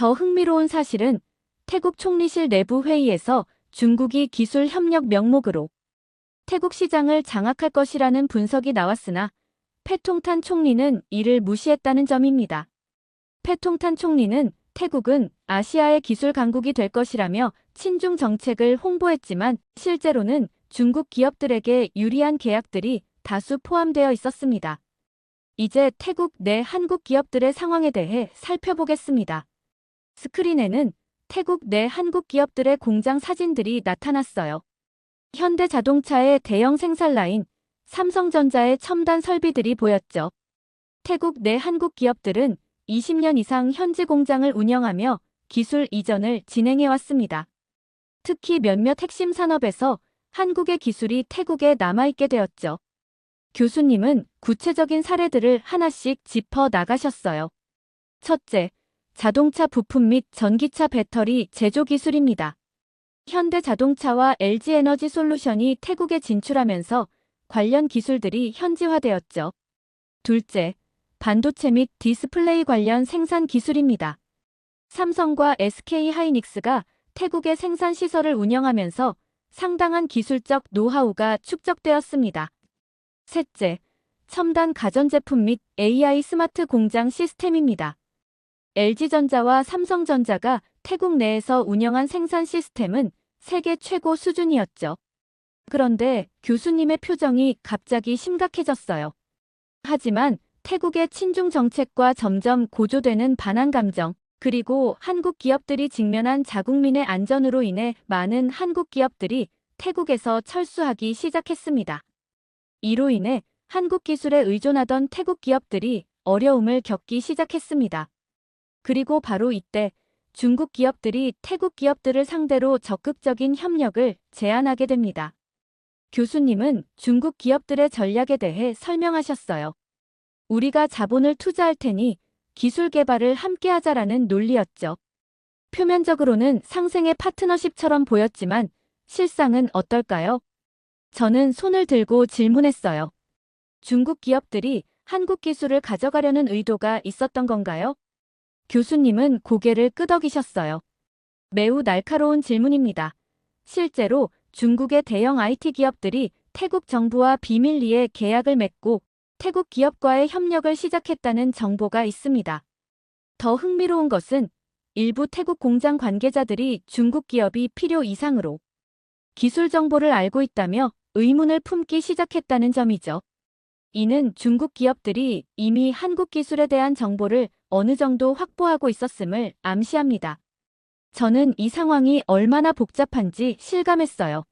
더 흥미로운 사실은 태국 총리실 내부 회의에서 중국이 기술 협력 명목으로 태국 시장을 장악할 것이라는 분석이 나왔으나 패통탄 총리는 이를 무시했다는 점입니다. 패통탄 총리는 태국은 아시아의 기술 강국이 될 것이라며 친중 정책을 홍보했지만 실제로는 중국 기업들에게 유리한 계약들이 다수 포함되어 있었습니다. 이제 태국 내 한국 기업들의 상황에 대해 살펴보겠습니다. 스크린에는 태국 내 한국 기업들의 공장 사진들이 나타났어요. 현대자동차의 대형 생산 라인, 삼성전자의 첨단 설비들이 보였죠. 태국 내 한국 기업들은 20년 이상 현지 공장을 운영하며 기술 이전을 진행해왔습니다. 특히 몇몇 핵심 산업에서 한국의 기술이 태국에 남아있게 되었죠. 교수님은 구체적인 사례들을 하나씩 짚어 나가셨어요. 첫째, 자동차 부품 및 전기차 배터리 제조 기술입니다. 현대자동차와 LG에너지솔루션이 태국에 진출하면서 관련 기술들이 현지화되었죠. 둘째, 반도체 및 디스플레이 관련 생산 기술입니다. 삼성과 SK하이닉스가 태국의 생산 시설을 운영하면서 상당한 기술적 노하우가 축적되었습니다. 셋째, 첨단 가전제품 및 AI 스마트 공장 시스템입니다. LG전자와 삼성전자가 태국 내에서 운영한 생산 시스템은 세계 최고 수준이었죠. 그런데 교수님의 표정이 갑자기 심각해졌어요. 하지만 태국의 친중 정책과 점점 고조되는 반한 감정, 그리고 한국 기업들이 직면한 자국민의 안전으로 인해 많은 한국 기업들이 태국에서 철수하기 시작했습니다. 이로 인해 한국 기술에 의존하던 태국 기업들이 어려움을 겪기 시작했습니다. 그리고 바로 이때 중국 기업들이 태국 기업들을 상대로 적극적인 협력을 제안하게 됩니다. 교수님은 중국 기업들의 전략에 대해 설명하셨어요. 우리가 자본을 투자할 테니 기술 개발을 함께하자라는 논리였죠. 표면적으로는 상생의 파트너십처럼 보였지만 실상은 어떨까요? 저는 손을 들고 질문했어요. 중국 기업들이 한국 기술을 가져가려는 의도가 있었던 건가요? 교수님은 고개를 끄덕이셨어요. 매우 날카로운 질문입니다. 실제로 중국의 대형 IT 기업들이 태국 정부와 비밀리에 계약을 맺고 태국 기업과의 협력을 시작했다는 정보가 있습니다. 더 흥미로운 것은 일부 태국 공장 관계자들이 중국 기업이 필요 이상으로 기술 정보를 알고 있다며 의문을 품기 시작했다는 점이죠. 이는 중국 기업들이 이미 한국 기술에 대한 정보를 어느 정도 확보하고 있었음을 암시합니다. 저는 이 상황이 얼마나 복잡한지 실감했어요.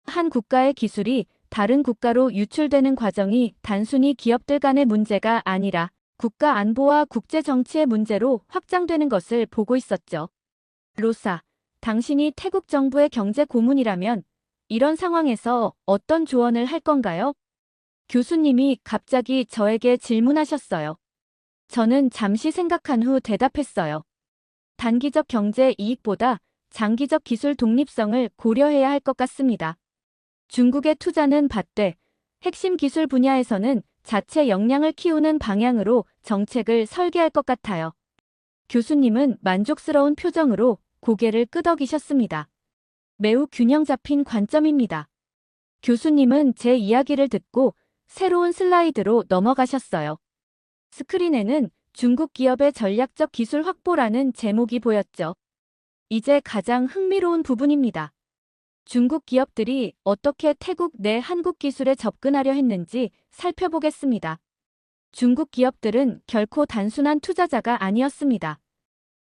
한 국가의 기술이 다른 국가로 유출되는 과정이 단순히 기업들 간의 문제가 아니라 국가 안보와 국제 정치의 문제로 확장되는 것을 보고 있었죠. 로사, 당신이 태국 정부의 경제 고문이라면 이런 상황에서 어떤 조언을 할 건가요? 교수님이 갑자기 저에게 질문하셨어요. 저는 잠시 생각한 후 대답했어요. 단기적 경제 이익보다 장기적 기술 독립성을 고려해야 할 것 같습니다. 중국의 투자는 받되 핵심 기술 분야에서는 자체 역량을 키우는 방향으로 정책을 설계할 것 같아요. 교수님은 만족스러운 표정으로 고개를 끄덕이셨습니다. 매우 균형 잡힌 관점입니다. 교수님은 제 이야기를 듣고 새로운 슬라이드로 넘어가셨어요. 스크린에는 중국 기업의 전략적 기술 확보라는 제목이 보였죠. 이제 가장 흥미로운 부분입니다. 중국 기업들이 어떻게 태국 내 한국 기술에 접근하려 했는지 살펴보겠습니다. 중국 기업들은 결코 단순한 투자자가 아니었습니다.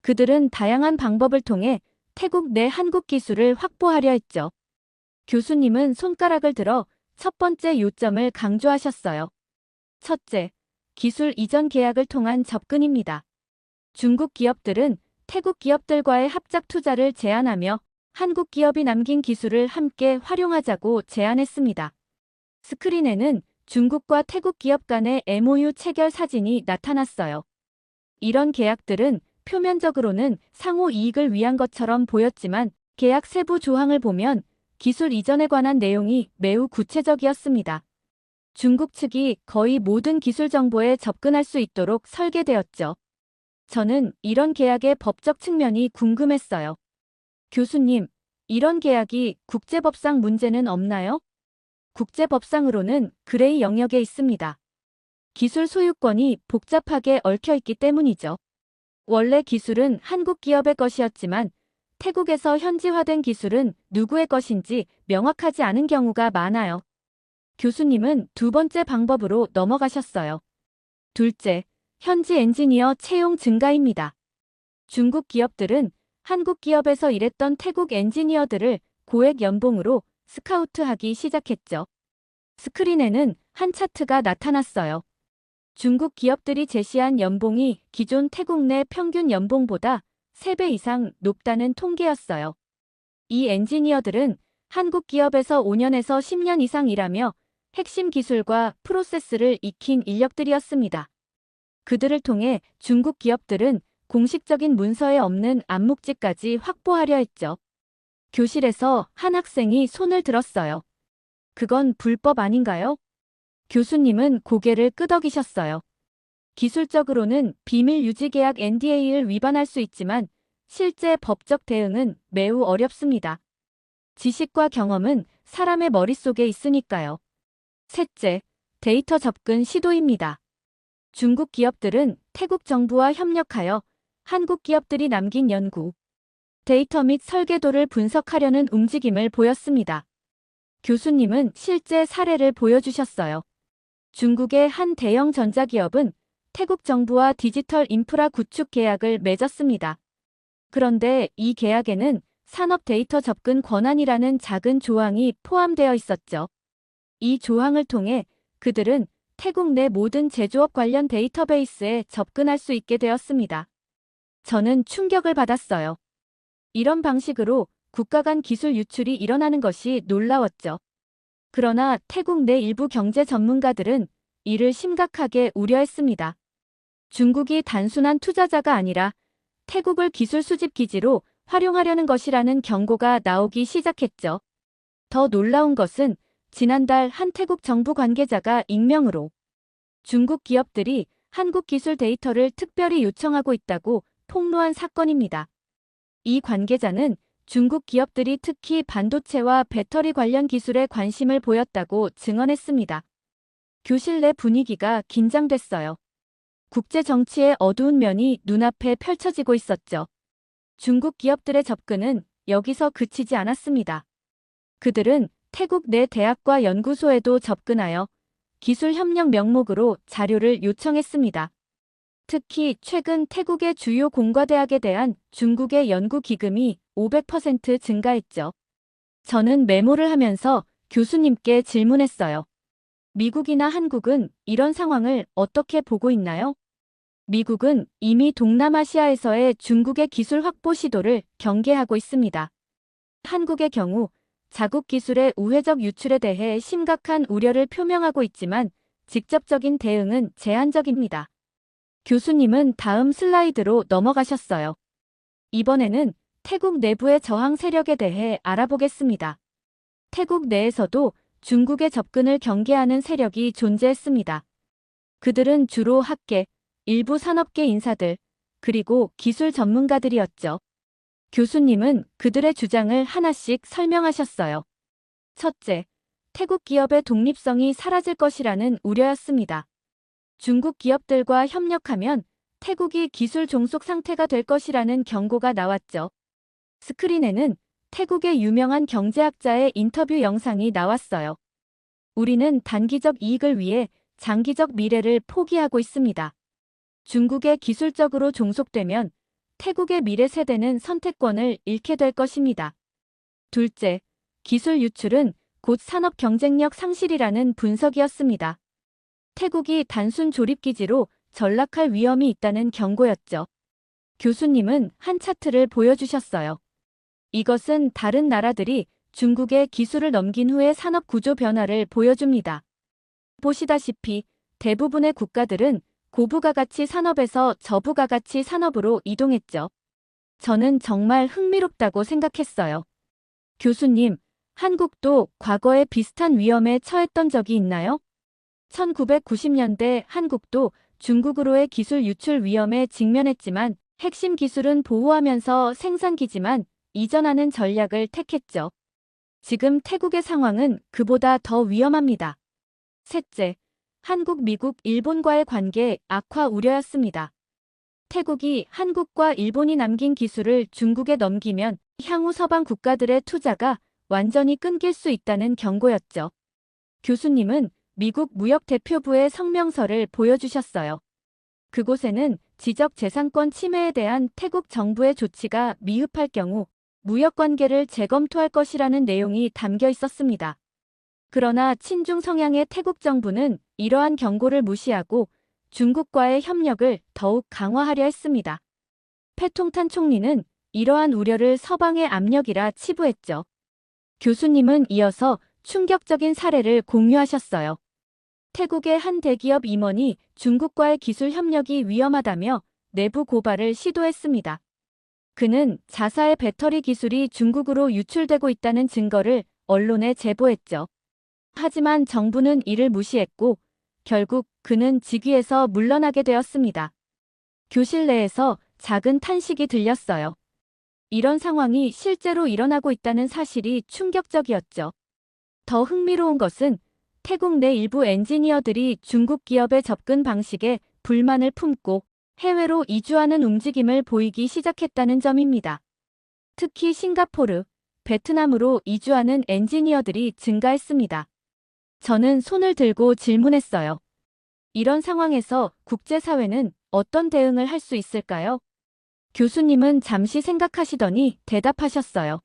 그들은 다양한 방법을 통해 태국 내 한국 기술을 확보하려 했죠. 교수님은 손가락을 들어 첫 번째 요점을 강조하셨어요. 첫째, 기술 이전 계약을 통한 접근입니다. 중국 기업들은 태국 기업들과의 합작 투자를 제안하며 한국 기업이 남긴 기술을 함께 활용하자고 제안했습니다. 스크린에는 중국과 태국 기업 간의 MOU 체결 사진이 나타났어요. 이런 계약들은 표면적으로는 상호 이익을 위한 것처럼 보였지만 계약 세부 조항을 보면 기술 이전에 관한 내용이 매우 구체적이었습니다. 중국 측이 거의 모든 기술 정보에 접근할 수 있도록 설계되었죠. 저는 이런 계약의 법적 측면이 궁금했어요. 교수님, 이런 계약이 국제법상 문제는 없나요? 국제법상으로는 그레이 영역에 있습니다. 기술 소유권이 복잡하게 얽혀 있기 때문이죠. 원래 기술은 한국 기업의 것이었지만 태국에서 현지화된 기술은 누구의 것인지 명확하지 않은 경우가 많아요. 교수님은 두 번째 방법으로 넘어가셨어요. 둘째, 현지 엔지니어 채용 증가입니다. 중국 기업들은 한국 기업에서 일했던 태국 엔지니어들을 고액 연봉으로 스카우트하기 시작했죠. 스크린에는 한 차트가 나타났어요. 중국 기업들이 제시한 연봉이 기존 태국 내 평균 연봉보다 3배 이상 높다는 통계였어요. 이 엔지니어들은 한국 기업에서 5년에서 10년 이상 일하며 핵심 기술과 프로세스를 익힌 인력들이었습니다. 그들을 통해 중국 기업들은 공식적인 문서에 없는 암묵직까지 확보하려 했죠. 교실에서 한 학생이 손을 들었어요. 그건 불법 아닌가요? 교수님은 고개를 끄덕이셨어요. 기술적으로는 비밀 유지 계약 NDA를 위반할 수 있지만 실제 법적 대응은 매우 어렵습니다. 지식과 경험은 사람의 머릿속에 있으니까요. 셋째, 데이터 접근 시도입니다. 중국 기업들은 태국 정부와 협력하여 한국 기업들이 남긴 연구, 데이터 및 설계도를 분석하려는 움직임을 보였습니다. 교수님은 실제 사례를 보여주셨어요. 중국의 한 대형 전자기업은 태국 정부와 디지털 인프라 구축 계약을 맺었습니다. 그런데 이 계약에는 산업 데이터 접근 권한이라는 작은 조항이 포함되어 있었죠. 이 조항을 통해 그들은 태국 내 모든 제조업 관련 데이터베이스에 접근할 수 있게 되었습니다. 저는 충격을 받았어요. 이런 방식으로 국가 간 기술 유출이 일어나는 것이 놀라웠죠. 그러나 태국 내 일부 경제 전문가들은 이를 심각하게 우려했습니다. 중국이 단순한 투자자가 아니라 태국을 기술 수집 기지로 활용하려는 것이라는 경고가 나오기 시작했죠. 더 놀라운 것은 지난달 한 태국 정부 관계자가 익명으로 중국 기업들이 한국 기술 데이터를 특별히 요청하고 있다고 폭로한 사건입니다. 이 관계자는 중국 기업들이 특히 반도체와 배터리 관련 기술에 관심을 보였다고 증언했습니다. 교실 내 분위기가 긴장됐어요. 국제 정치의 어두운 면이 눈앞에 펼쳐지고 있었죠. 중국 기업들의 접근은 여기서 그치지 않았습니다. 그들은 태국 내 대학과 연구소에도 접근하여 기술 협력 명목으로 자료를 요청했습니다. 특히 최근 태국의 주요 공과대학에 대한 중국의 연구 기금이 500% 증가했죠. 저는 메모를 하면서 교수님께 질문했어요. 미국이나 한국은 이런 상황을 어떻게 보고 있나요? 미국은 이미 동남아시아에서의 중국의 기술 확보 시도를 경계하고 있습니다. 한국의 경우 자국 기술의 우회적 유출에 대해 심각한 우려를 표명하고 있지만 직접적인 대응은 제한적입니다. 교수님은 다음 슬라이드로 넘어가셨어요. 이번에는 태국 내부의 저항 세력에 대해 알아보겠습니다. 태국 내에서도 중국의 접근을 경계하는 세력이 존재했습니다. 그들은 주로 학계, 일부 산업계 인사들, 그리고 기술 전문가들이었죠. 교수님은 그들의 주장을 하나씩 설명하셨어요. 첫째, 태국 기업의 독립성이 사라질 것이라는 우려였습니다. 중국 기업들과 협력하면 태국이 기술 종속 상태가 될 것이라는 경고가 나왔죠. 스크린에는 태국의 유명한 경제학자의 인터뷰 영상이 나왔어요. 우리는 단기적 이익을 위해 장기적 미래를 포기하고 있습니다. 중국에 기술적으로 종속되면 태국의 미래 세대는 선택권을 잃게 될 것입니다. 둘째, 기술 유출은 곧 산업 경쟁력 상실이라는 분석이었습니다. 태국이 단순 조립기지로 전락할 위험이 있다는 경고였죠. 교수님은 한 차트를 보여주셨어요. 이것은 다른 나라들이 중국에 기술을 넘긴 후의 산업 구조 변화를 보여줍니다. 보시다시피 대부분의 국가들은 고부가가치 산업에서 저부가가치 산업으로 이동했죠. 저는 정말 흥미롭다고 생각했어요. 교수님, 한국도 과거에 비슷한 위험에 처했던 적이 있나요? 1990년대 한국도 중국으로의 기술 유출 위험에 직면했지만 핵심 기술은 보호하면서 생산기지만 이전하는 전략을 택했죠. 지금 태국의 상황은 그보다 더 위험합니다. 셋째, 한국, 미국, 일본과의 관계 악화 우려였습니다. 태국이 한국과 일본이 남긴 기술을 중국에 넘기면 향후 서방 국가들의 투자가 완전히 끊길 수 있다는 경고였죠. 교수님은 미국 무역대표부의 성명서를 보여주셨어요. 그곳에는 지적재산권 침해에 대한 태국 정부의 조치가 미흡할 경우 무역관계를 재검토할 것이라는 내용이 담겨 있었습니다. 그러나 친중 성향의 태국 정부는 이러한 경고를 무시하고 중국과의 협력을 더욱 강화하려 했습니다. 패통탄 총리는 이러한 우려를 서방의 압력이라 치부했죠. 교수님은 이어서 충격적인 사례를 공유하셨어요. 태국의 한 대기업 임원이 중국과의 기술 협력이 위험하다며 내부 고발을 시도했습니다. 그는 자사의 배터리 기술이 중국으로 유출되고 있다는 증거를 언론에 제보했죠. 하지만 정부는 이를 무시했고 결국 그는 직위에서 물러나게 되었습니다. 교실 내에서 작은 탄식이 들렸어요. 이런 상황이 실제로 일어나고 있다는 사실이 충격적이었죠. 더 흥미로운 것은 태국 내 일부 엔지니어들이 중국 기업의 접근 방식에 불만을 품고 해외로 이주하는 움직임을 보이기 시작했다는 점입니다. 특히 싱가포르, 베트남으로 이주하는 엔지니어들이 증가했습니다. 저는 손을 들고 질문했어요. 이런 상황에서 국제사회는 어떤 대응을 할 수 있을까요? 교수님은 잠시 생각하시더니 대답하셨어요.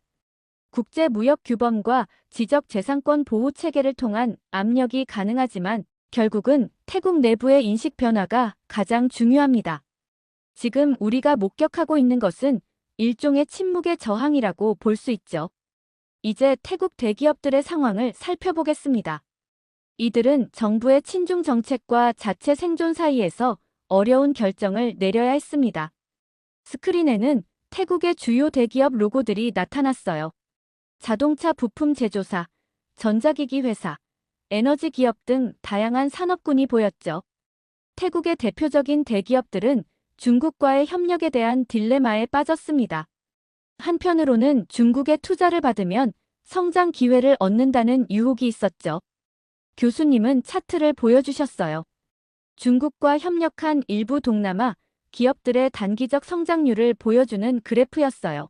국제무역규범과 지적재산권 보호체계를 통한 압력이 가능하지만 결국은 태국 내부의 인식 변화가 가장 중요합니다. 지금 우리가 목격하고 있는 것은 일종의 침묵의 저항이라고 볼 수 있죠. 이제 태국 대기업들의 상황을 살펴보겠습니다. 이들은 정부의 친중 정책과 자체 생존 사이에서 어려운 결정을 내려야 했습니다. 스크린에는 태국의 주요 대기업 로고들이 나타났어요. 자동차 부품 제조사, 전자기기 회사, 에너지 기업 등 다양한 산업군이 보였죠. 태국의 대표적인 대기업들은 중국과의 협력에 대한 딜레마에 빠졌습니다. 한편으로는 중국의 투자를 받으면 성장 기회를 얻는다는 유혹이 있었죠. 교수님은 차트를 보여주셨어요. 중국과 협력한 일부 동남아 기업들의 단기적 성장률을 보여주는 그래프였어요.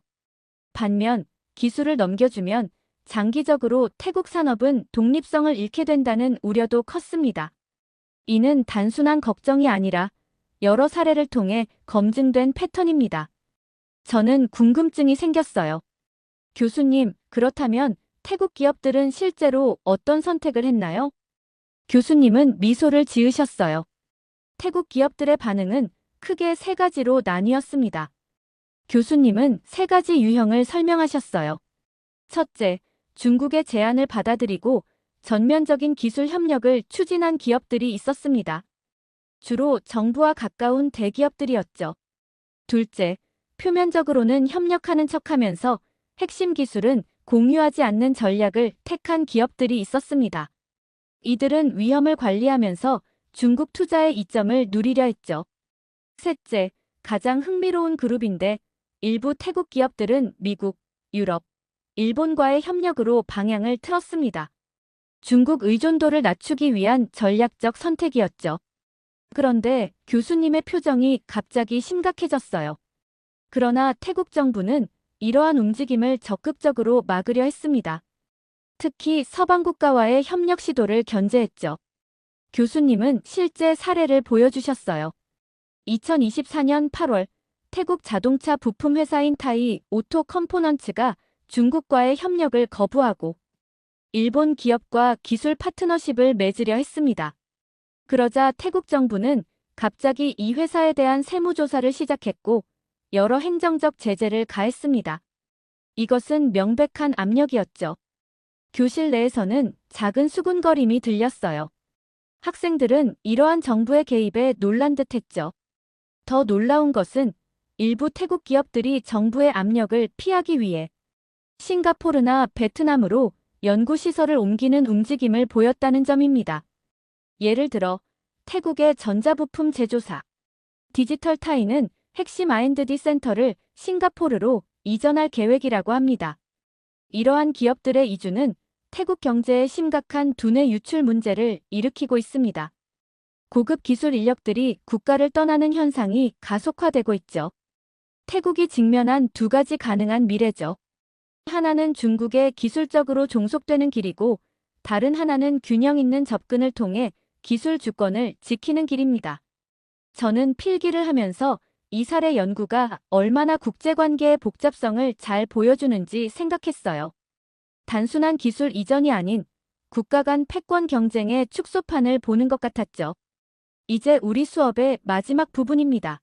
반면 기술을 넘겨주면 장기적으로 태국 산업은 독립성을 잃게 된다는 우려도 컸습니다. 이는 단순한 걱정이 아니라 여러 사례를 통해 검증된 패턴입니다. 저는 궁금증이 생겼어요. 교수님, 그렇다면 태국 기업들은 실제로 어떤 선택을 했나요? 교수님은 미소를 지으셨어요. 태국 기업들의 반응은 크게 세 가지로 나뉘었습니다. 교수님은 세 가지 유형을 설명하셨어요. 첫째, 중국의 제안을 받아들이고 전면적인 기술 협력을 추진한 기업들이 있었습니다. 주로 정부와 가까운 대기업들이었죠. 둘째, 표면적으로는 협력하는 척하면서 핵심 기술은 공유하지 않는 전략을 택한 기업들이 있었습니다. 이들은 위험을 관리하면서 중국 투자의 이점을 누리려 했죠. 셋째, 가장 흥미로운 그룹인데 일부 태국 기업들은 미국, 유럽, 일본과의 협력으로 방향을 틀었습니다. 중국 의존도를 낮추기 위한 전략적 선택이었죠. 그런데 교수님의 표정이 갑자기 심각해졌어요. 그러나 태국 정부는 이러한 움직임을 적극적으로 막으려 했습니다. 특히 서방 국가와의 협력 시도를 견제했죠. 교수님은 실제 사례를 보여주셨어요. 2024년 8월 태국 자동차 부품 회사인 타이 오토 컴포넌츠가 중국과의 협력을 거부하고 일본 기업과 기술 파트너십을 맺으려 했습니다. 그러자 태국 정부는 갑자기 이 회사에 대한 세무조사를 시작했고 여러 행정적 제재를 가했습니다. 이것은 명백한 압력이었죠. 교실 내에서는 작은 수군거림이 들렸어요. 학생들은 이러한 정부의 개입에 놀란 듯했죠. 더 놀라운 것은 일부 태국 기업들이 정부의 압력을 피하기 위해 싱가포르나 베트남으로 연구시설을 옮기는 움직임을 보였다는 점입니다. 예를 들어 태국의 전자부품 제조사 디지털타이는 핵심 R&D 센터를 싱가포르로 이전할 계획이라고 합니다. 이러한 기업들의 이주는 태국 경제에 심각한 두뇌 유출 문제를 일으키고 있습니다. 고급 기술 인력들이 국가를 떠나는 현상이 가속화되고 있죠. 태국이 직면한 두 가지 가능한 미래죠. 하나는 중국에 기술적으로 종속되는 길이고 다른 하나는 균형 있는 접근을 통해 기술 주권을 지키는 길입니다. 저는 필기를 하면서 이 사례 연구가 얼마나 국제관계의 복잡성을 잘 보여주는지 생각했어요. 단순한 기술 이전이 아닌 국가 간 패권 경쟁의 축소판을 보는 것 같았죠. 이제 우리 수업의 마지막 부분입니다.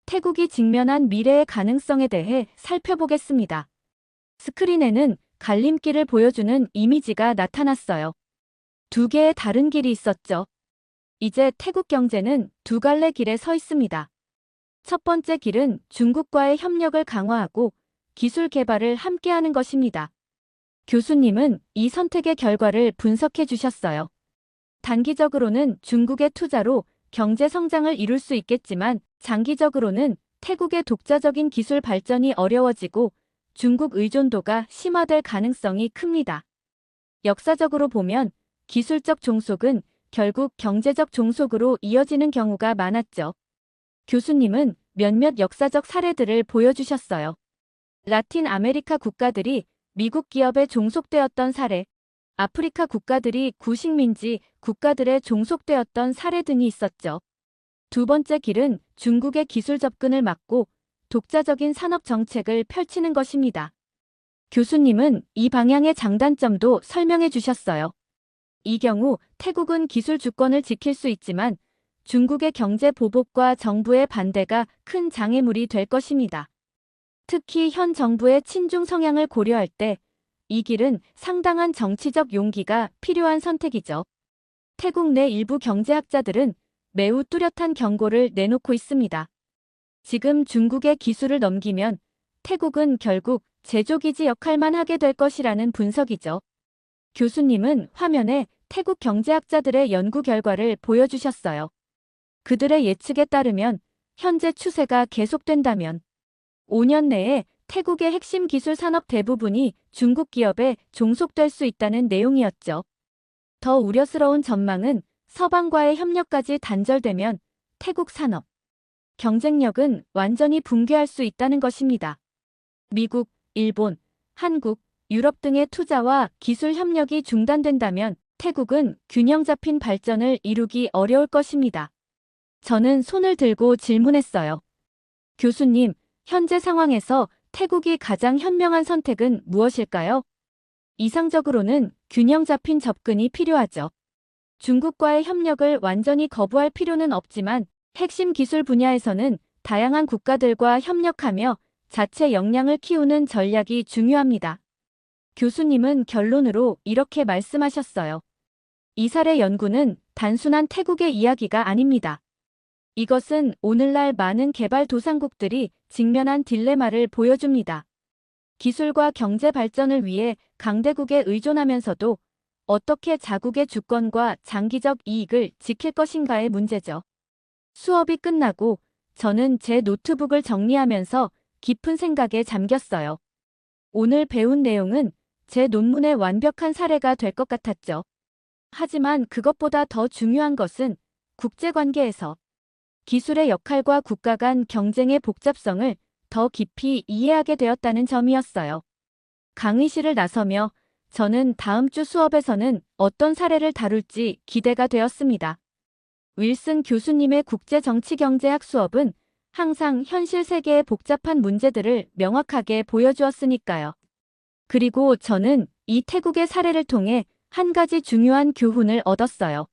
태국이 직면한 미래의 가능성에 대해 살펴보겠습니다. 스크린에는 갈림길을 보여주는 이미지가 나타났어요. 두 개의 다른 길이 있었죠. 이제 태국 경제는 두 갈래 길에 서 있습니다. 첫 번째 길은 중국과의 협력을 강화하고 기술 개발을 함께하는 것입니다. 교수님은 이 선택의 결과를 분석해 주셨어요. 단기적으로는 중국의 투자로 경제 성장을 이룰 수 있겠지만 장기적으로는 태국의 독자적인 기술 발전이 어려워지고 중국 의존도가 심화될 가능성이 큽니다. 역사적으로 보면 기술적 종속은 결국 경제적 종속으로 이어지는 경우가 많았죠. 교수님은 몇몇 역사적 사례들을 보여주셨어요. 라틴 아메리카 국가들이 미국 기업에 종속되었던 사례, 아프리카 국가들이 구식민지 국가들에 종속되었던 사례 등이 있었죠. 두 번째 길은 중국의 기술 접근을 막고 독자적인 산업 정책을 펼치는 것입니다. 교수님은 이 방향의 장단점도 설명해 주셨어요. 이 경우 태국은 기술 주권을 지킬 수 있지만 중국의 경제 보복과 정부의 반대가 큰 장애물이 될 것입니다. 특히 현 정부의 친중 성향을 고려할 때 이 길은 상당한 정치적 용기가 필요한 선택이죠. 태국 내 일부 경제학자들은 매우 뚜렷한 경고를 내놓고 있습니다. 지금 중국의 기술을 넘기면 태국은 결국 제조기지 역할만 하게 될 것이라는 분석이죠. 교수님은 화면에 태국 경제학자들의 연구 결과를 보여주셨어요. 그들의 예측에 따르면 현재 추세가 계속된다면 5년 내에 태국의 핵심 기술 산업 대부분이 중국 기업에 종속될 수 있다는 내용이었죠. 더 우려스러운 전망은 서방과의 협력까지 단절되면 태국 산업 경쟁력은 완전히 붕괴할 수 있다는 것입니다. 미국, 일본, 한국, 유럽 등의 투자와 기술 협력이 중단된다면 태국은 균형 잡힌 발전을 이루기 어려울 것입니다. 저는 손을 들고 질문했어요. 교수님, 현재 상황에서 태국이 가장 현명한 선택은 무엇일까요? 이상적으로는 균형 잡힌 접근이 필요하죠. 중국과의 협력을 완전히 거부할 필요는 없지만 핵심 기술 분야에서는 다양한 국가들과 협력하며 자체 역량을 키우는 전략이 중요합니다. 교수님은 결론으로 이렇게 말씀하셨어요. 이 사례 연구는 단순한 태국의 이야기가 아닙니다. 이것은 오늘날 많은 개발도상국들이 직면한 딜레마를 보여줍니다. 기술과 경제 발전을 위해 강대국에 의존하면서도 어떻게 자국의 주권과 장기적 이익을 지킬 것인가의 문제죠. 수업이 끝나고 저는 제 노트북을 정리하면서 깊은 생각에 잠겼어요. 오늘 배운 내용은 제 논문의 완벽한 사례가 될 것 같았죠. 하지만 그것보다 더 중요한 것은 국제관계에서 기술의 역할과 국가 간 경쟁의 복잡성을 더 깊이 이해하게 되었다는 점이었어요. 강의실을 나서며 저는 다음 주 수업에서는 어떤 사례를 다룰지 기대가 되었습니다. 윌슨 교수님의 국제정치경제학 수업은 항상 현실 세계의 복잡한 문제들을 명확하게 보여주었으니까요. 그리고 저는 이 태국의 사례를 통해 한 가지 중요한 교훈을 얻었어요.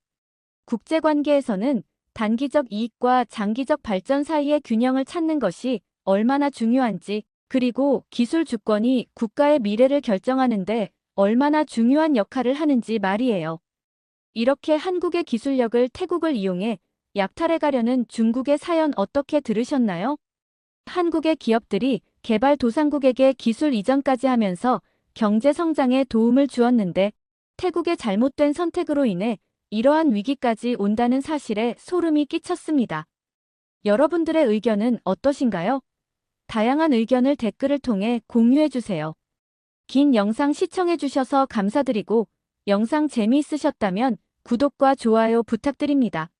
국제관계에서는 단기적 이익과 장기적 발전 사이의 균형을 찾는 것이 얼마나 중요한지, 그리고 기술 주권이 국가의 미래를 결정하는데 얼마나 중요한 역할을 하는지 말이에요. 이렇게 한국의 기술력을 태국을 이용해 약탈해가려는 중국의 사연 어떻게 들으셨나요? 한국의 기업들이 개발도상국에게 기술 이전까지 하면서 경제 성장에 도움을 주었는데 태국의 잘못된 선택으로 인해 이러한 위기까지 온다는 사실에 소름이 끼쳤습니다. 여러분들의 의견은 어떠신가요? 다양한 의견을 댓글을 통해 공유해주세요. 긴 영상 시청해주셔서 감사드리고 영상 재미있으셨다면 구독과 좋아요 부탁드립니다.